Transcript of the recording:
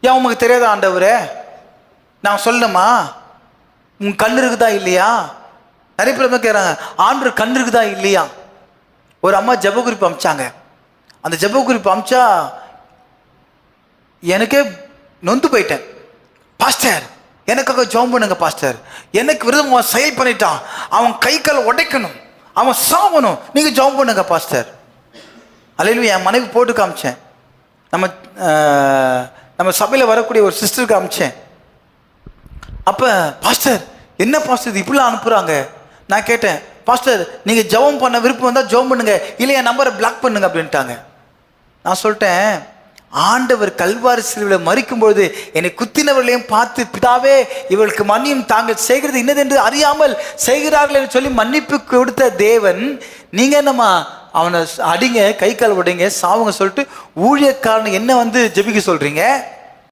ஏன் உங்களுக்கு தெரியாத ஆண்டவரே? நான் சொல்லணுமா? உன் கண் இருக்குதா இல்லையா? நிறைய பேர் கேட்குறாங்க, ஆண்டு கண் இருக்குதா இல்லையா? ஒரு அம்மா ஜெப குறிப்பு அமிச்சாங்க. அந்த ஜெப குறிப்பு அமிச்சா எனக்கே நொந்து போயிட்டேன். பாஸ்டர் எனக்காக ஜெபம் பண்ணுங்க பாஸ்டர், எனக்கு விருதம் அவன் செயல் பண்ணிட்டான், அவன் கை கால் உடைக்கணும், அவன் சாவணும், நீங்க ஜெபம் பண்ணுங்க பாஸ்டர். அல்லேலூயா. என் மனைவி போட்டு காமிச்சேன். நம்ம சபையில் வரக்கூடிய ஒரு சிஸ்டருக்கு காமிச்சேன். அப்போ பாஸ்டர் என்ன பாஸ்டர் இது இப்படிலாம் அனுப்புகிறாங்க? நான் கேட்டேன், பாஸ்டர் நீங்கள் ஜெபம் பண்ண விருப்பம் வந்தால் ஜெபம் பண்ணுங்க, இல்லை என் நம்பரை பிளாக் பண்ணுங்க அப்படின்ட்டாங்க. நான் சொல்லிட்டேன், ஆண்டவர் கல்வாரி சிலுவையில் மரிக்கும்பொழுது என்னை குத்தினவர்களையும் பார்த்து, பிதாவே இவர்களுக்கு மன்னியும், தாங்கள் செய்கிறது இன்னதென்று அறியாமல் செய்கிறார்கள் என்று சொல்லி மன்னிப்பு கொடுத்த தேவன், நீங்கள் என்னம்மா அவனை அடிங்க, கை கால் உடைங்க, சாவுங்க சொல்லிட்டு ஊழியக்காரன் என்ன ஜெபிக்க சொல்றீங்க?